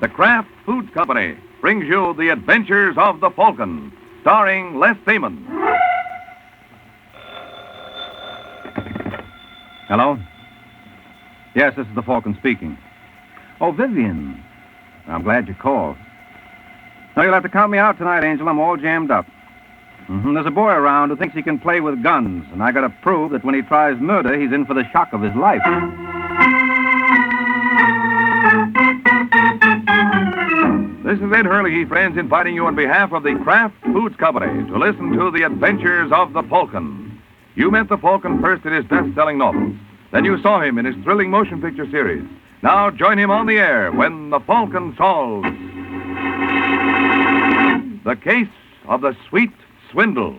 The Kraft Foods Company brings you The Adventures of the Falcon, starring Les Damon. Hello? Yes, this is the Falcon speaking. Oh, Vivian. I'm glad you called. No, you'll have to count me out tonight, Angel. I'm all jammed up. There's a boy around who thinks he can play with guns, and I gotta prove that when he tries murder, he's in for the shock of his life. This is Ed Hurley, friends, inviting you on behalf of the Kraft Foods Company to listen to The Adventures of the Falcon. You met the Falcon first in his best-selling novels. Then you saw him in his thrilling motion picture series. Now join him on the air when the Falcon solves the case of the sweet Swindle.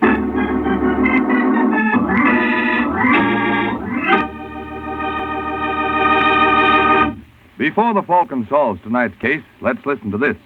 Before the Falcon solves tonight's case, let's listen to this.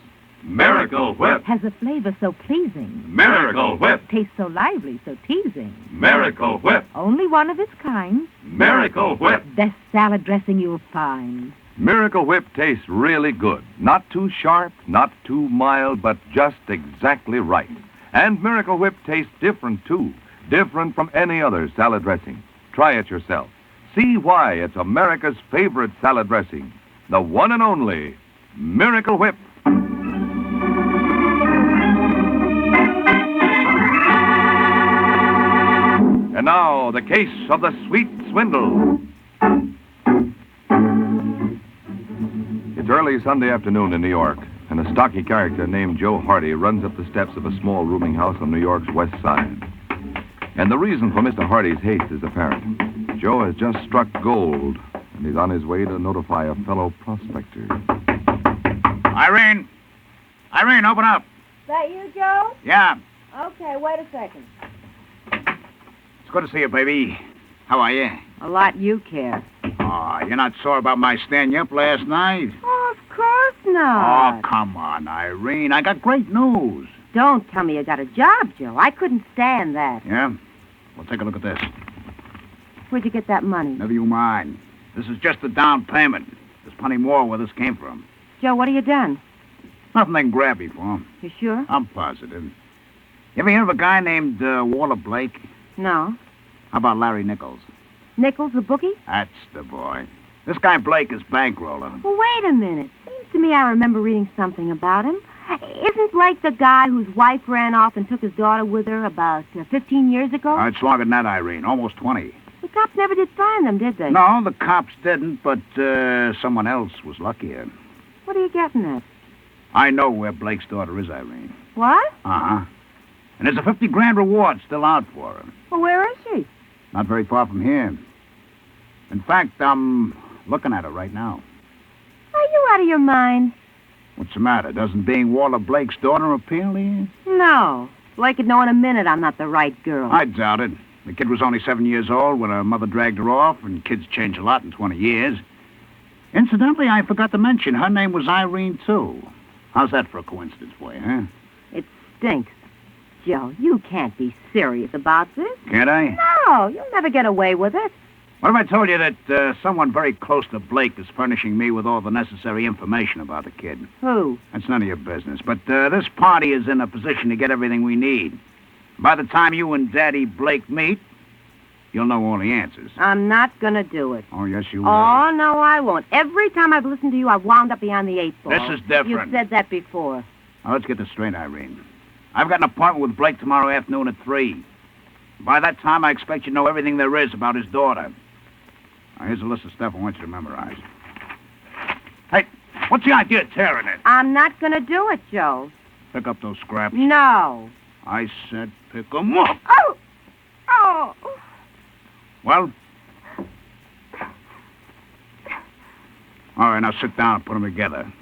Miracle Whip. Has a flavor so pleasing. Miracle Whip. Tastes so lively, so teasing. Miracle Whip. Only one of its kind. Miracle Whip. Best salad dressing you'll find. Miracle Whip tastes really good. Not too sharp, not too mild, but just exactly right. And Miracle Whip tastes different, too. Different from any other salad dressing. Try it yourself. See why it's America's favorite salad dressing. The one and only Miracle Whip. And now, the case of the sweet Swindle. It's early Sunday afternoon in New York, and a stocky character named Joe Hardy runs up the steps of a small rooming house on New York's west side. And the reason for Mr. Hardy's haste is apparent. Joe has just struck gold, and he's on his way to notify a fellow prospector. Irene! Irene, open up. That you, Joe? Yeah. Okay, wait a second. It's good to see you, baby. How are you? A lot you care. Oh, you're not sore about my staying you up last night? Oh, of course not. Oh, come on, Irene. I got great news. Don't tell me you got a job, Joe. I couldn't stand that. Yeah? Well, take a look at this. Where'd you get that money? Never you mind. This is just the down payment. There's plenty more where this came from. Joe, what have you done? Nothing they can grab me for. You sure? I'm positive. You ever hear of a guy named Walter Blake? No. How about Larry Nichols? Nichols, the bookie? That's the boy. This guy Blake is bankrolling. Well, wait a minute. Seems to me I remember reading something about him. Isn't Blake the guy whose wife ran off and took his daughter with her about 15 years ago? It's longer than that, Irene. Almost 20. The cops never did find them, did they? No, the cops didn't, but someone else was luckier. What are you getting at? I know where Blake's daughter is, Irene. What? Uh-huh. And there's a $50,000 reward still out for her. Well, where is she? Not very far from here. In fact, I'm looking at her right now. Are you out of your mind? What's the matter? Doesn't being Walter Blake's daughter appeal to you? No. Blake would know in a minute I'm not the right girl. I doubt it. The kid was only 7 years old when her mother dragged her off, and kids change a lot in 20 years. Incidentally, I forgot to mention, her name was Irene, too. How's that for a coincidence for you, huh? It stinks. Joe, you can't be serious about this. Can't I? No, you'll never get away with it. What if I told you that someone very close to Blake is furnishing me with all the necessary information about the kid? Who? That's none of your business. But this party is in a position to get everything we need. By the time you and Daddy Blake meet, you'll know all the answers. I'm not going to do it. Oh, yes, you will. Oh, no, I won't. Every time I've listened to you, I've wound up beyond the 8 ball. This is different. You've said that before. Now, let's get this straight, Irene. I've got an appointment with Blake tomorrow afternoon at 3. By that time, I expect you to know everything there is about his daughter. Now, here's a list of stuff I want you to memorize. Hey, what's the idea of tearing it? I'm not going to do it, Joe. Pick up those scraps. No. I said pick 'em up. Oh! Oh! Well? All right, now sit down and put them together.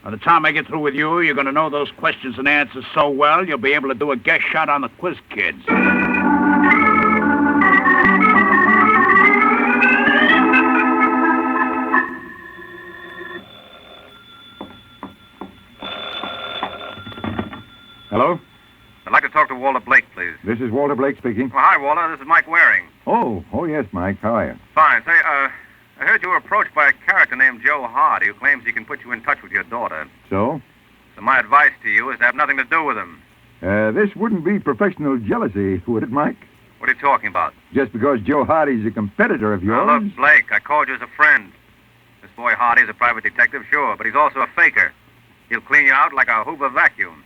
By the time I get through with you, you're going to know those questions and answers so well, you'll be able to do a guess shot on the quiz kids. Hello? I'd like to talk to Walter Blake, please. This is Walter Blake speaking. Well, hi, Walter. This is Mike Waring. Oh, yes, Mike. How are you? Fine. Say, I heard you were approached by a character named Joe Hardy who claims he can put you in touch with your daughter. So? So my advice to you is to have nothing to do with him. This wouldn't be professional jealousy, would it, Mike? What are you talking about? Just because Joe Hardy's a competitor of yours? Now, look, Blake, I called you as a friend. This boy Hardy's a private detective, sure, but he's also a faker. He'll clean you out like a Hoover vacuum.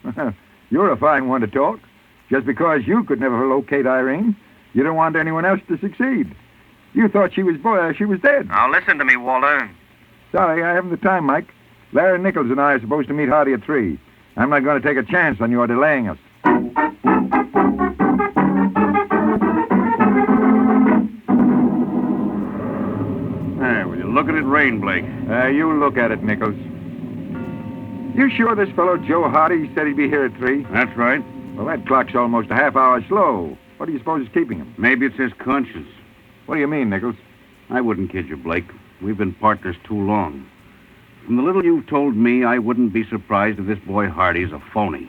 You're a fine one to talk. Just because you could never locate Irene, you don't want anyone else to succeed. You thought she was dead. Now, listen to me, Walter. Sorry, I haven't the time, Mike. Larry Nichols and I are supposed to meet Hardy at 3. I'm not going to take a chance on your delaying us. Will you look at it rain, Blake? You look at it, Nichols. You sure this fellow Joe Hardy said he'd be here at 3? That's right. Well, that clock's almost a half hour slow. What do you suppose is keeping him? Maybe it's his conscience. What do you mean, Nichols? I wouldn't kid you, Blake. We've been partners too long. From the little you've told me, I wouldn't be surprised if this boy Hardy's a phony.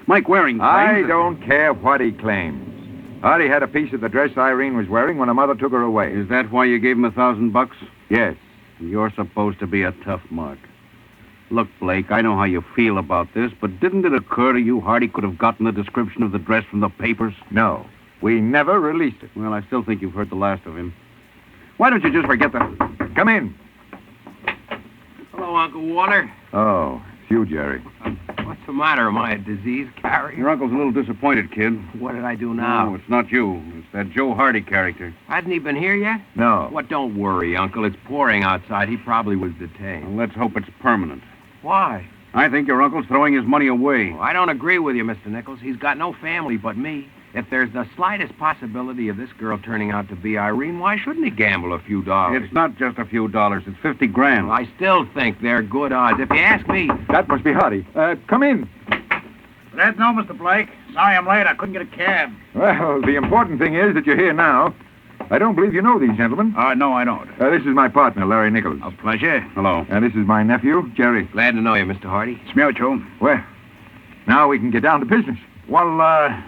Mike Waring claims I that- don't care what he claims. Hardy had a piece of the dress Irene was wearing when her mother took her away. Is that why you gave him $1,000? Yes. You're supposed to be a tough mark. Look, Blake, I know how you feel about this, but didn't it occur to you Hardy could have gotten the description of the dress from the papers? No. We never released it. Well, I still think you've heard the last of him. Why don't you just forget the... Come in. Hello, Uncle Walter. Oh, it's you, Jerry. What's the matter? Am I a disease carrier? Your uncle's a little disappointed, kid. What did I do No, now? it's not you. It's that Joe Hardy character. Hasn't he been here yet? No. What, don't worry, Uncle. It's pouring outside. He probably was detained. Well, let's hope it's permanent. Why? I think your uncle's throwing his money away. Oh, I don't agree with you, Mr. Nichols. He's got no family but me. If there's the slightest possibility of this girl turning out to be Irene, why shouldn't he gamble a few dollars? It's not just a few dollars. It's $50,000. Well, I still think they're good odds. If you ask me... That must be Hardy. Come in. That's no, Mr. Blake. Sorry I'm late. I couldn't get a cab. Well, the important thing is that you're here now. I don't believe you know these gentlemen. No, I don't. This is my partner, Larry Nichols. A pleasure. Hello. This is my nephew, Jerry. Glad to know you, Mr. Hardy. It's mutual. Well, now we can get down to business. Well,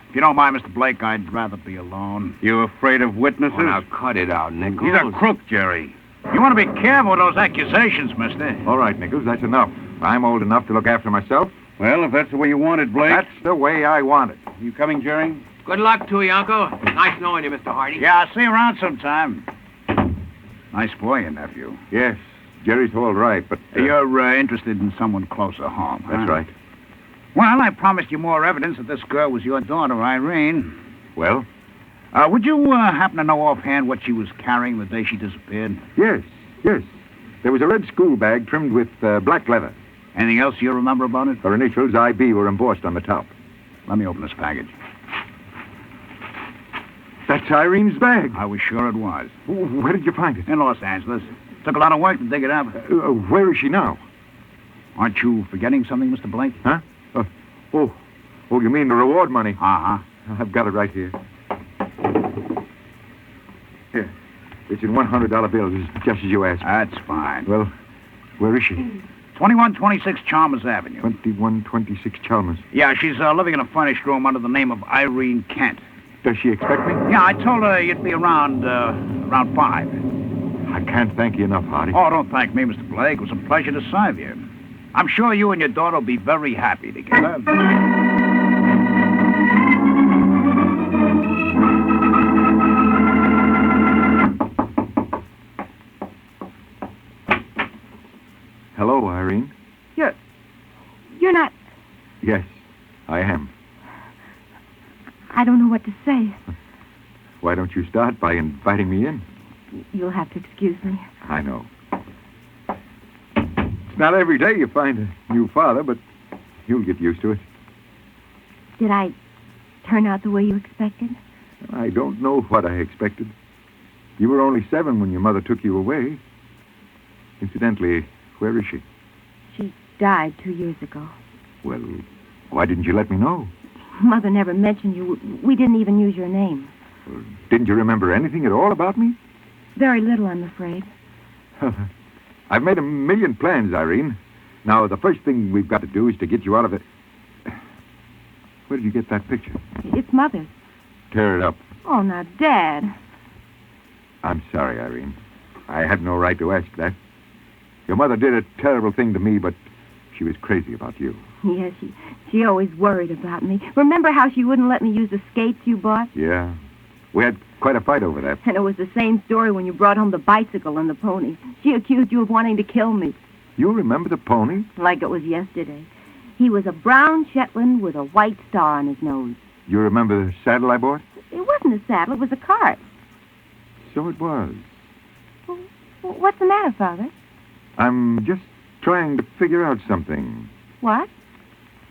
if you don't mind, Mr. Blake, I'd rather be alone. You afraid of witnesses? Oh, now cut it out, Nichols. He's a crook, Jerry. You want to be careful with those accusations, mister. All right, Nichols, that's enough. I'm old enough to look after myself. Well, if that's the way you want it, Blake. That's the way I want it. You coming, Jerry? Good luck to you, Uncle. Nice knowing you, Mr. Hardy. Yeah, I'll see you around sometime. Nice boy, your nephew. Yes, Jerry's all right, but... You're interested in someone closer home, huh? That's right. Well, I promised you more evidence that this girl was your daughter, Irene. Well? Would you happen to know offhand what she was carrying the day she disappeared? Yes. There was a red school bag trimmed with black leather. Anything else you remember about it? Her initials, IB, were embossed on the top. Let me open this package. That's Irene's bag. I was sure it was. Where did you find it? In Los Angeles. Took a lot of work to dig it up. Where is she now? Aren't you forgetting something, Mr. Blake? Huh? Oh, you mean the reward money? Uh-huh. I've got it right here. Here. It's in $100 bills, just as you asked. That's fine. Well, where is she? 2126 Chalmers Avenue. 2126 Chalmers. Yeah, she's living in a furnished room under the name of Irene Kent. Does she expect me? Yeah, I told her you'd be around 5. I can't thank you enough, Hardy. Oh, don't thank me, Mr. Blake. It was a pleasure to serve you. I'm sure you and your daughter will be very happy together. Hello, Irene. You're not... Yes, I am. I don't know what to say. Why don't you start by inviting me in? You'll have to excuse me. I know. It's not every day you find a new father, but you'll get used to it. Did I turn out the way you expected? I don't know what I expected. You were only 7 when your mother took you away. Incidentally, where is she? She died 2 years ago. Well, why didn't you let me know? Mother never mentioned you. We didn't even use your name. Well, didn't you remember anything at all about me? Very little, I'm afraid. I've made a million plans, Irene. Now, the first thing we've got to do is to get you out of it. Where did you get that picture? It's Mother's. Tear it up. Oh, now, Dad. I'm sorry, Irene. I had no right to ask that. Your mother did a terrible thing to me, but she was crazy about you. Yes, she always worried about me. Remember how she wouldn't let me use the skates you bought? Yeah. We had quite a fight over that. And it was the same story when you brought home the bicycle and the pony. She accused you of wanting to kill me. You remember the pony? Like it was yesterday. He was a brown Shetland with a white star on his nose. You remember the saddle I bought? It wasn't a saddle, it was a cart. So it was. Well, what's the matter, Father? I'm just trying to figure out something. What?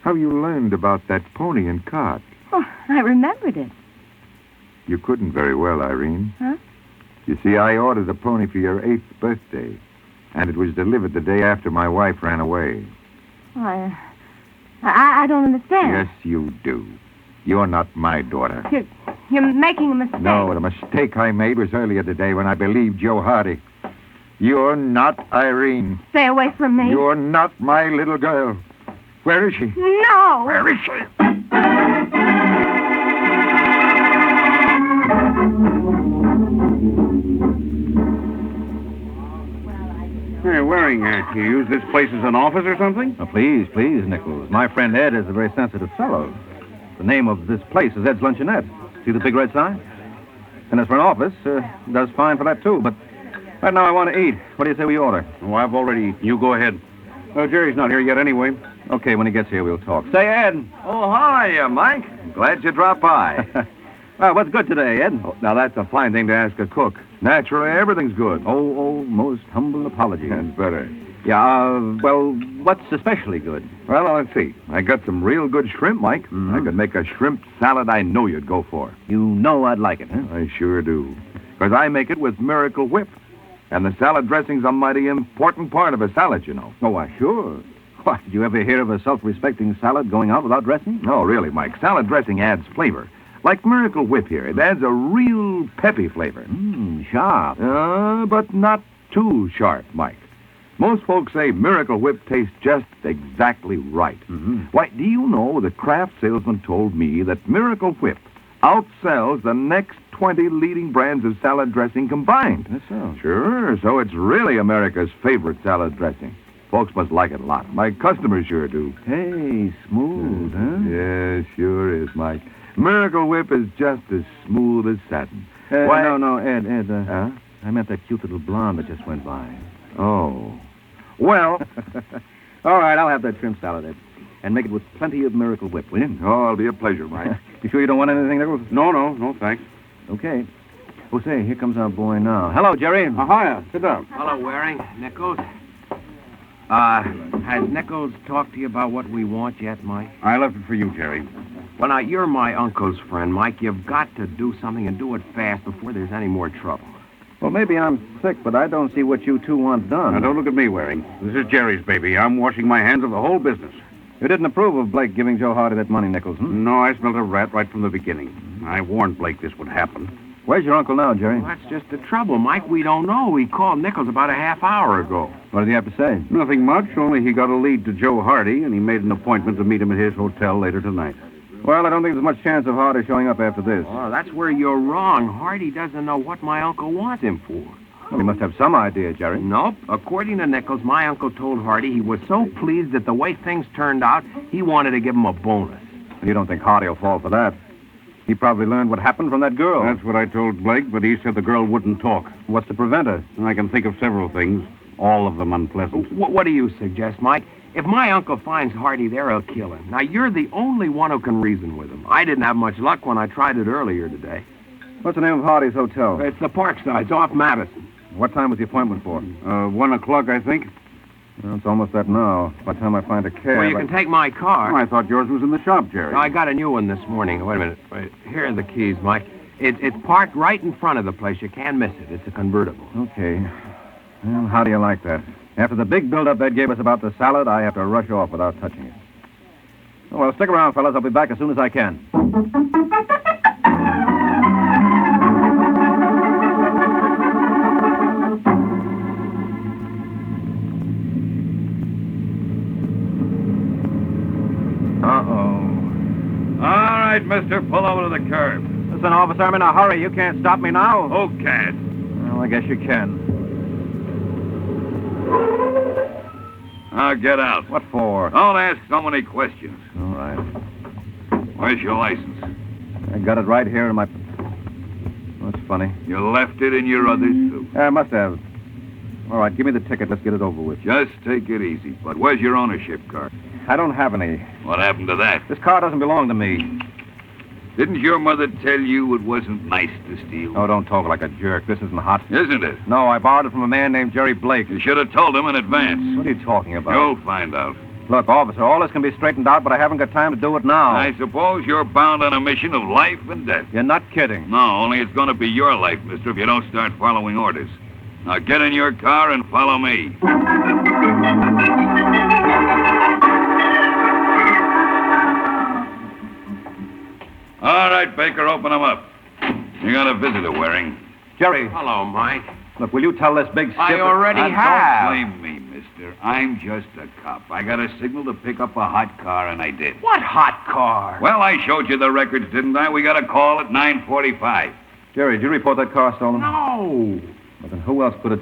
How you learned about that pony and cart. Oh, I remembered it. You couldn't very well, Irene. Huh? You see, I ordered the pony for your 8th birthday, and it was delivered the day after my wife ran away. I don't understand. Yes, you do. You're not my daughter. You're making a mistake. No, the mistake I made was earlier today when I believed Joe Hardy. You're not Irene. Stay away from me. You're not my little girl. Where is she? No! Where is she? Hey, Waring, you use this place as an office or something? Oh, please, Nichols. My friend Ed is a very sensitive fellow. The name of this place is Ed's Luncheonette. See the big red sign? And as for an office, it does fine for that, too. But right now I want to eat. What do you say we order? Oh, I've already eaten. You go ahead. Jerry's not here yet anyway. Okay, when he gets here, we'll talk. Say, Ed. Oh, hi, Mike. Glad you dropped by. Well, what's good today, Ed? Oh, now, that's a fine thing to ask a cook. Naturally, everything's good. Oh, most humble apology. That's better. Yeah, well, what's especially good? Well, let's see. I got some real good shrimp, Mike. Mm-hmm. I could make a shrimp salad I know you'd go for. You know I'd like it, huh? I sure do. Because I make it with Miracle Whip. And the salad dressing's a mighty important part of a salad, you know. Oh, why, sure. Why, did you ever hear of a self-respecting salad going out without dressing? No, really, Mike. Salad dressing adds flavor. Like Miracle Whip here. It adds a real peppy flavor. Sharp. But not too sharp, Mike. Most folks say Miracle Whip tastes just exactly right. Mm-hmm. Why, do you know the craft salesman told me that Miracle Whip outsells the next 20 leading brands of salad dressing combined? That's so. Sure, so it's really America's favorite salad dressing. Folks must like it a lot. My customers sure do. Hey, smooth, huh? Yes, sure is, Mike. Miracle Whip is just as smooth as satin. Why? No, Ed, Huh? I meant that cute little blonde that just went by. Oh. Well, All right, I'll have that shrimp salad, Ed. And make it with plenty of Miracle Whip, will you? oh, it'll be a pleasure, Mike. You sure you don't want anything, Nichols? No, thanks. Okay. Oh, say, here comes our boy now. Hello, Jerry. Hiya. Sit down. Hello, Waring. Nichols. Has Nichols talked to you about what we want yet, Mike? I left it for you, Jerry. Well, now, you're my uncle's friend, Mike. You've got to do something and do it fast before there's any more trouble. Well, maybe I'm sick, but I don't see what you two want done. Now, don't look at me, Waring. This is Jerry's baby. I'm washing my hands of the whole business. You didn't approve of Blake giving Joe Hardy that money, Nichols, hmm? No, I smelled a rat right from the beginning. I warned Blake this would happen. Where's your uncle now, Jerry? Well, that's just the trouble, Mike. We don't know. He called Nichols about a half hour ago. What did he have to say? Nothing much, only he got a lead to Joe Hardy, and he made an appointment to meet him at his hotel later tonight. Well, I don't think there's much chance of Hardy showing up after this. Oh, that's where you're wrong. Hardy doesn't know what my uncle wants him for. Well, he must have some idea, Jerry. Nope. According to Nichols, my uncle told Hardy he was so pleased at the way things turned out, he wanted to give him a bonus. You don't think Hardy will fall for that? He probably learned what happened from that girl. That's what I told Blake, but he said the girl wouldn't talk. What's to prevent her? I can think of several things, all of them unpleasant. What do you suggest, Mike? If my uncle finds Hardy there, he'll kill him. Now, you're the only one who can reason with him. I didn't have much luck when I tried it earlier today. What's the name of Hardy's hotel? It's the Parkside. It's off Madison. What time was the appointment for? 1 o'clock, I think. Well, it's almost that now. By the time I find a cab... Well, you can take my car. Oh, I thought yours was in the shop, Jerry. No, I got a new one this morning. Wait a minute. Wait. Here are the keys, Mike. It's parked right in front of the place. You can't miss it. It's a convertible. Okay. Well, how do you like that? After the big build-up Ed gave us about the salad, I have to rush off without touching it. Oh, well, stick around, fellas. I'll be back as soon as I can. All right, mister, pull over to the curb. Listen, officer, I'm in a hurry. You can't stop me now. Who can't? Well, I guess you can. Now get out. What for? Don't ask so many questions. All right. Where's your license? I got it right here in my... That's funny. You left it in your other suit. I must have. All right, give me the ticket. Let's get it over with. Just take it easy. But where's your ownership card? I don't have any. What happened to that? This car doesn't belong to me. Didn't your mother tell you it wasn't nice to steal? Oh, don't talk like a jerk. This isn't hot. Isn't it? No, I borrowed it from a man named Jerry Blake. You should have told him in advance. What are you talking about? You'll find out. Look, officer, all this can be straightened out, but I haven't got time to do it now. I suppose you're bound on a mission of life and death. You're not kidding. No, only it's going to be your life, mister, if you don't start following orders. Now get in your car and follow me. All right, Baker, open them up. You got a visitor, Waring. Jerry, Hello, Mike. look, will you tell this big I skipper... already Now, have. Don't blame me, mister. I'm just a cop. I got a signal to pick up a hot car, and I did. What hot car? Well, I showed you the records, didn't I? We got a call at 9:45. Jerry, did you report that car stolen? No. But then who else could it...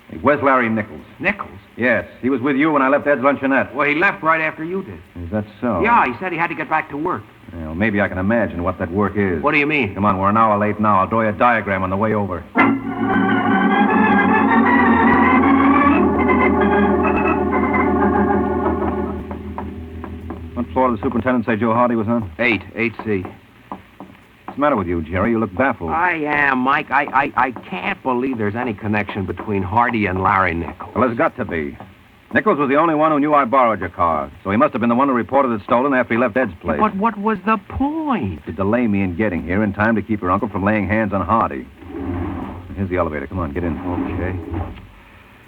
Hey, where's Larry Nichols? Nichols? Yes, he was with you when I left Ed's luncheonette. Well, he left right after you did. Is that so? Yeah, he said he had to get back to work. Well, maybe I can imagine what that work is. What do you mean? Come on, we're an hour late now. I'll draw you a diagram on the way over. What floor did the superintendent say Joe Hardy was on? 8C. What's the matter with you, Jerry? You look baffled. I am, Mike. I can't believe there's any connection between Hardy and Larry Nichols. Well, there's got to be. Nichols was the only one who knew I borrowed your car, so he must have been the one who reported it stolen after he left Ed's place. But what was the point? To delay me in getting here in time to keep your uncle from laying hands on Hardy. Here's the elevator. Come on, get in. Okay.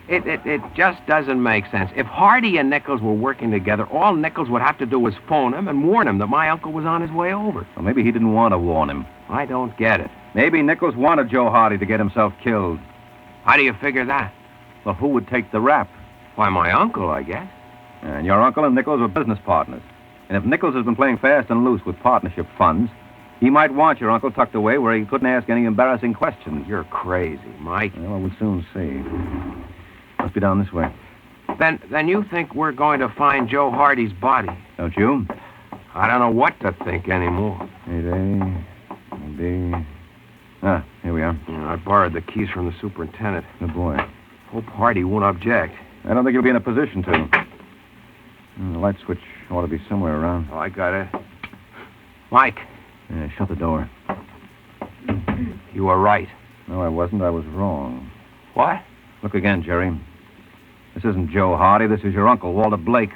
It just doesn't make sense. If Hardy and Nichols were working together, all Nichols would have to do was phone him and warn him that my uncle was on his way over. Well, maybe he didn't want to warn him. I don't get it. Maybe Nichols wanted Joe Hardy to get himself killed. How do you figure that? Well, who would take the rap? Why, my uncle, I guess. And your uncle and Nichols were business partners. And if Nichols has been playing fast and loose with partnership funds, he might want your uncle tucked away where he couldn't ask any embarrassing questions. You're crazy, Mike. Well, we'll soon see. Must be down this way. Then you think we're going to find Joe Hardy's body? Don't you? I don't know what to think anymore. 8A, B. Ah, here we are. I borrowed the keys from the superintendent. Good boy. Hope Hardy won't object. I don't think he'll be in a position to. The light switch ought to be somewhere around. Oh, I got it. Mike. Yeah, shut the door. You were right. No, I wasn't. I was wrong. What? Look again, Jerry. This isn't Joe Hardy. This is your uncle, Walter Blake.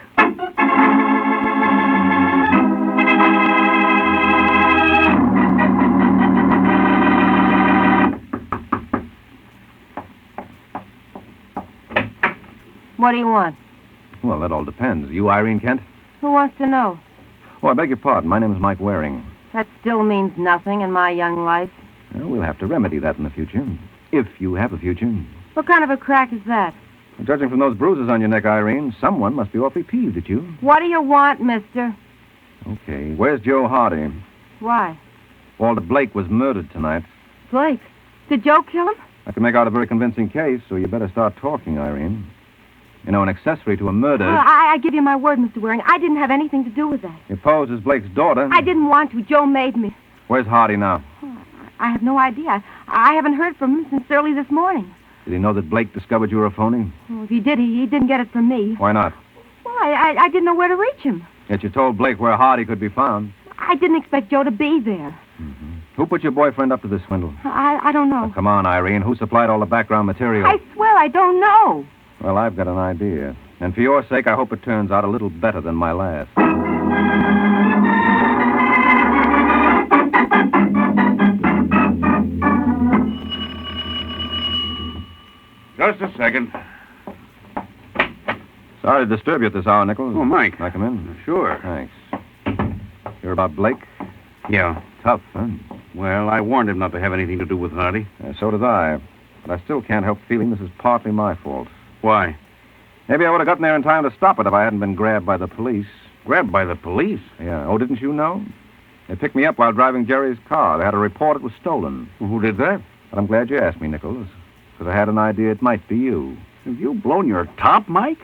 What do you want? Well, that all depends. You Irene Kent? Who wants to know? Oh, I beg your pardon. My name is Mike Waring. That still means nothing in my young life. Well, we'll have to remedy that in the future. If you have a future. What kind of a crack is that? Judging from those bruises on your neck, Irene, someone must be awfully peeved at you. What do you want, mister? Okay. Where's Joe Hardy? Why? Walter Blake was murdered tonight. Blake. Did Joe kill him? I can make out a very convincing case, so you better start talking, Irene. You know, an accessory to a murder... I give you my word, Mr. Waring. I didn't have anything to do with that. You posed as Blake's daughter. I didn't want to. Joe made me. Where's Hardy now? I have no idea. I haven't heard from him since early this morning. Did he know that Blake discovered you were a phony? Well, if he did, he didn't get it from me. Why not? Well, I didn't know where to reach him. Yet you told Blake where Hardy could be found. I didn't expect Joe to be there. Mm-hmm. Who put your boyfriend up to this swindle? I don't know. Oh, come on, Irene. Who supplied all the background material? I swear I don't know. Well, I've got an idea. And for your sake, I hope it turns out a little better than my last. Just a second. Sorry to disturb you at this hour, Nichols. Oh, Mike. Can I come in? Sure. Thanks. Hear about Blake? Yeah. Tough, huh? Well, I warned him not to have anything to do with Hardy. So did I. But I still can't help feeling this is partly my fault. Why? Maybe I would have gotten there in time to stop it if I hadn't been grabbed by the police. Grabbed by the police? Yeah. Oh, didn't you know? They picked me up while driving Jerry's car. They had a report it was stolen. Well, who did that? But I'm glad you asked me, Nichols, because I had an idea it might be you. Have you blown your top, Mike?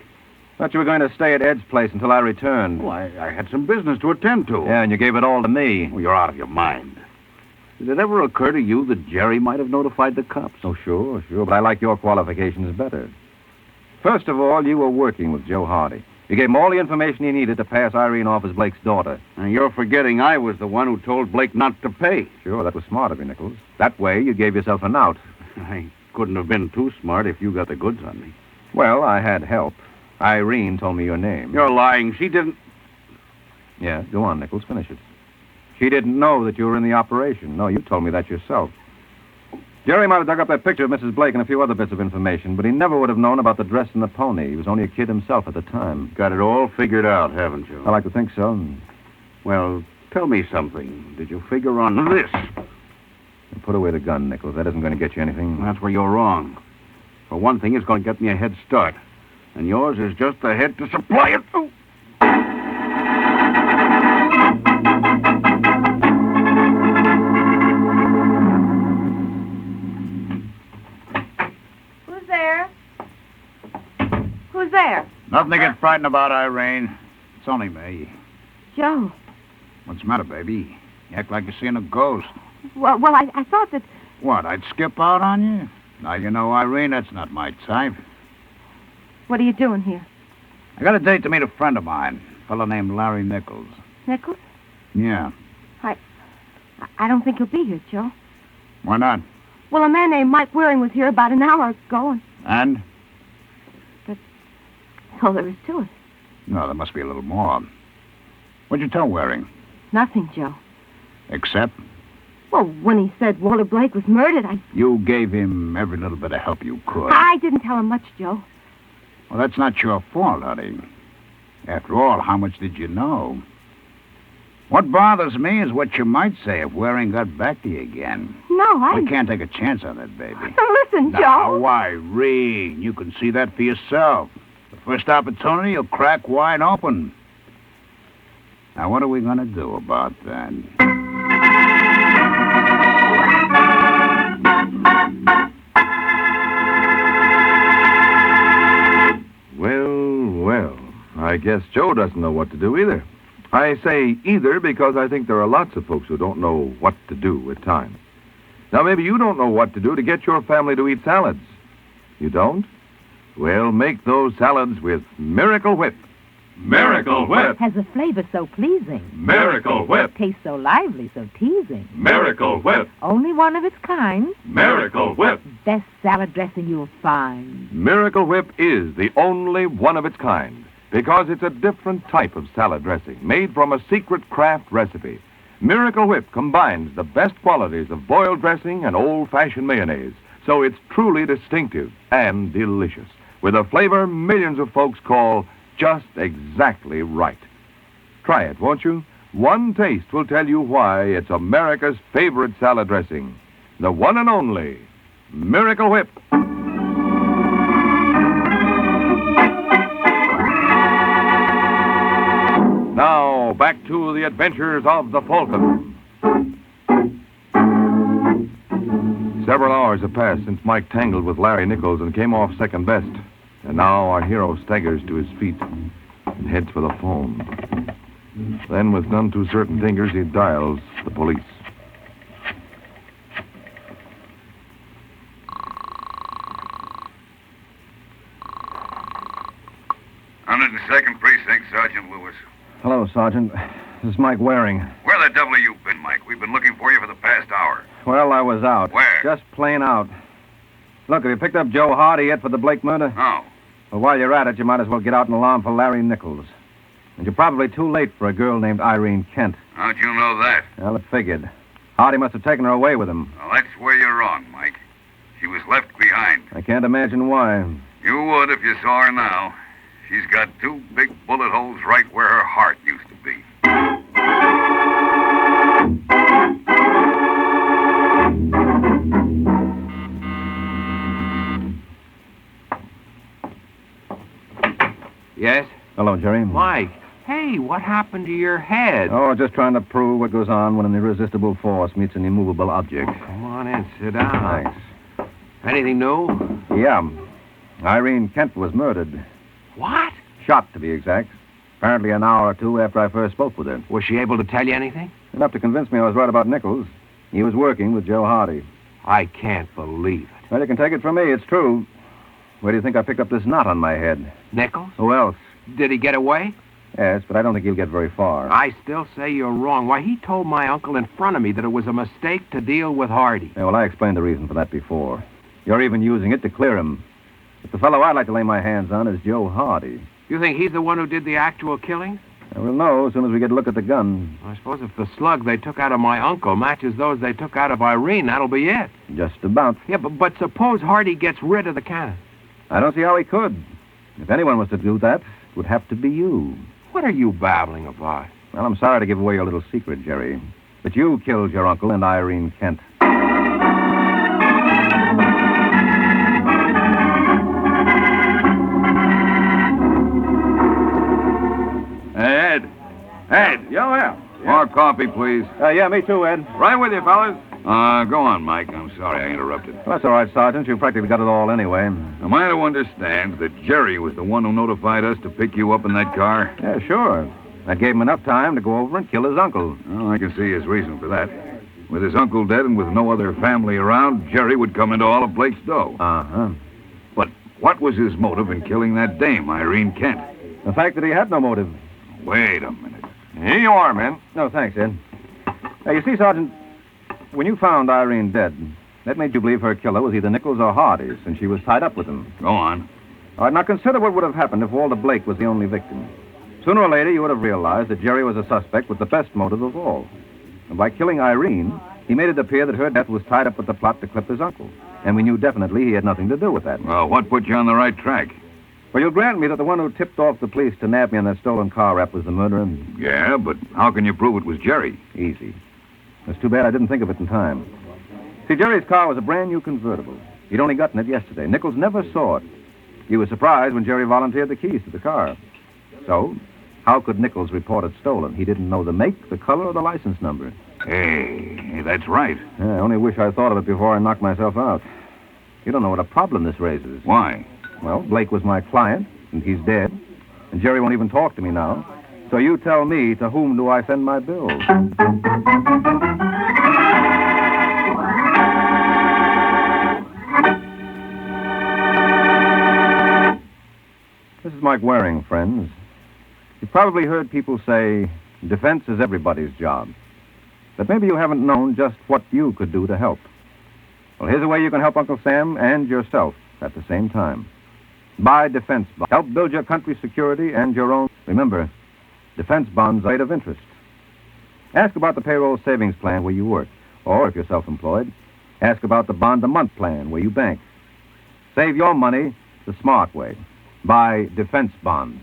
Thought you were going to stay at Ed's place until I returned. Oh, I had some business to attend to. Yeah, and you gave it all to me. Oh, you're out of your mind. Did it ever occur to you that Jerry might have notified the cops? Oh, sure, but I like your qualifications better. First of all, you were working with Joe Hardy. You gave him all the information he needed to pass Irene off as Blake's daughter. And you're forgetting I was the one who told Blake not to pay. Sure, that was smart of you, Nichols. That way, you gave yourself an out. I couldn't have been too smart if you got the goods on me. Well, I had help. Irene told me your name. You're lying. She didn't... Yeah, go on, Nichols. Finish it. She didn't know that you were in the operation. No, you told me that yourself. Jerry might have dug up that picture of Mrs. Blake and a few other bits of information, but he never would have known about the dress and the pony. He was only a kid himself at the time. Got it all figured out, haven't you? I like to think so. Well, tell me something. Did you figure on this? Put away the gun, Nichols. That isn't going to get you anything. That's where you're wrong. For one thing, it's going to get me a head start. And yours is just the head to supply it. Oh. Who's there? Who's there? Nothing to get frightened about, Irene. It's only me. Joe. What's the matter, baby? You act like you're seeing a ghost. Well, I thought that... What, I'd skip out on you? Now, you know, Irene, that's not my type. What are you doing here? I got a date to meet a friend of mine, a fellow named Larry Nichols. Nichols? Yeah. I don't think he'll be here, Joe. Why not? Well, a man named Mike Waring was here about an hour ago, And? That's all there is to it. No, there must be a little more. What'd you tell Waring? Nothing, Joe. Except? Well, when he said Walter Blake was murdered, You gave him every little bit of help you could. I didn't tell him much, Joe. Well, that's not your fault, honey. After all, how much did you know? What bothers me is what you might say if Waring got back to you again. No, We can't take a chance on that, baby. Listen, Joe. Now, Irene, you can see that for yourself. The first opportunity, you'll crack wide open. Now, what are we going to do about that? Well, I guess Joe doesn't know what to do either. I say either because I think there are lots of folks who don't know what to do at times. Now, maybe you don't know what to do to get your family to eat salads. You don't? Well, make those salads with Miracle Whip. Miracle Whip. Has a flavor so pleasing. Miracle Whip. Tastes so lively, so teasing. Miracle Whip. Only one of its kind. Miracle Whip. Best salad dressing you'll find. Miracle Whip is the only one of its kind because it's a different type of salad dressing made from a secret craft recipe. Miracle Whip combines the best qualities of boiled dressing and old-fashioned mayonnaise, so it's truly distinctive and delicious, with a flavor millions of folks call just exactly right. Try it, won't you? One taste will tell you why it's America's favorite salad dressing. The one and only Miracle Whip. Now, back to the adventures of the Falcon. Several hours have passed since Mike tangled with Larry Nichols and came off second best. And now our hero staggers to his feet and heads for the phone. Then, with none too certain fingers, he dials the police. Second Precinct, Sergeant Lewis. Hello, Sergeant. This is Mike Waring. Where the devil have you been, Mike? We've been looking for you for the past hour. Well, I was out. Where? Just plain out. Look, have you picked up Joe Hardy yet for the Blake murder? No. Well, while you're at it, you might as well get out an alarm for Larry Nichols. And you're probably too late for a girl named Irene Kent. How'd you know that? Well, it figured. Hardy must have taken her away with him. Well, that's where you're wrong, Mike. She was left behind. I can't imagine why. You would if you saw her now. She's got two big bullet holes right where her heart used to be. Yes? Hello, Jerry. Mike, hey, what happened to your head? Oh, just trying to prove what goes on when an irresistible force meets an immovable object. Come on in, sit down. Thanks. Anything new? Yeah. Irene Kent was murdered. What? Shot, to be exact. Apparently an hour or two after I first spoke with her. Was she able to tell you anything? Enough to convince me I was right about Nichols. He was working with Joe Hardy. I can't believe it. Well, you can take it from me. It's true. Where do you think I picked up this knot on my head? Nichols? Who else? Did he get away? Yes, but I don't think he'll get very far. I still say you're wrong. Why, he told my uncle in front of me that it was a mistake to deal with Hardy. Yeah, well, I explained the reason for that before. You're even using it to clear him. But the fellow I'd like to lay my hands on is Joe Hardy. You think he's the one who did the actual killing? We'll know as soon as we get a look at the gun. I suppose if the slug they took out of my uncle matches those they took out of Irene, that'll be it. Just about. Yeah, but suppose Hardy gets rid of the cannon. I don't see how he could. If anyone was to do that, it would have to be you. What are you babbling about? Well, I'm sorry to give away your little secret, Jerry. But you killed your uncle and Irene Kent. Ed. Ed. Yeah. More coffee, please. Yeah, me too, Ed. Right with you, fellas. Go on, Mike. I'm sorry I interrupted. Well, that's all right, Sergeant. You practically got it all anyway. Am I to understand that Jerry was the one who notified us to pick you up in that car? Yeah, sure. That gave him enough time to go over and kill his uncle. Well, I can see his reason for that. With his uncle dead and with no other family around, Jerry would come into all of Blake's dough. Uh-huh. But what was his motive in killing that dame, Irene Kent? The fact that he had no motive. Wait a minute. Here you are, men. No, thanks, Ed. Now, you see, Sergeant, when you found Irene dead, that made you believe her killer was either Nichols or Hardy, since she was tied up with him. Go on. All right, now consider what would have happened if Walter Blake was the only victim. Sooner or later, you would have realized that Jerry was a suspect with the best motive of all. And by killing Irene, he made it appear that her death was tied up with the plot to clip his uncle. And we knew definitely he had nothing to do with that. Well, what put you on the right track? Well, you'll grant me that the one who tipped off the police to nab me on that stolen car wrap was the murderer? Yeah, but how can you prove it was Jerry? Easy. It's too bad I didn't think of it in time. See, Jerry's car was a brand new convertible. He'd only gotten it yesterday. Nichols never saw it. He was surprised when Jerry volunteered the keys to the car. So, how could Nichols report it stolen? He didn't know the make, the color, or the license number. Hey, that's right. Yeah, I only wish I thought of it before I knocked myself out. You don't know what a problem this raises. Why? Well, Blake was my client, and he's dead. And Jerry won't even talk to me now. So you tell me, to whom do I send my bills? This is Mike Waring, friends. You've probably heard people say, defense is everybody's job. But maybe you haven't known just what you could do to help. Well, here's a way you can help Uncle Sam and yourself at the same time. Buy defense bonds. Help build your country's security and your own. Remember, defense bonds are rate of interest. Ask about the payroll savings plan where you work. Or, if you're self-employed, ask about the bond-a-month plan where you bank. Save your money the smart way. Buy defense bonds.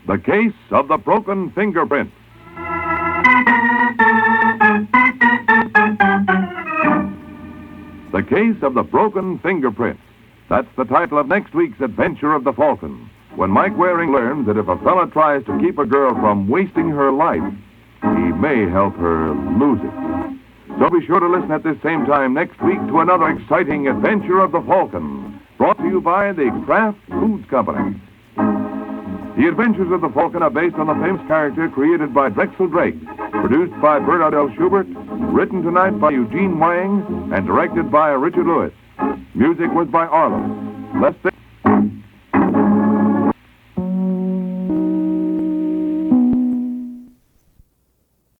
The case of the broken fingerprint. The case of the broken fingerprint. That's the title of next week's adventure of the Falcon, when Mike Waring learns that if a fella tries to keep a girl from wasting her life, he may help her lose it. So be sure to listen at this same time next week to another exciting adventure of the Falcon, brought to you by the Kraft Foods Company. The Adventures of the Falcon are based on the famous character created by Drexel Drake, produced by Bernard L. Schubert, written tonight by Eugene Wang, and directed by Richard Lewis. Music was by Arlo. Less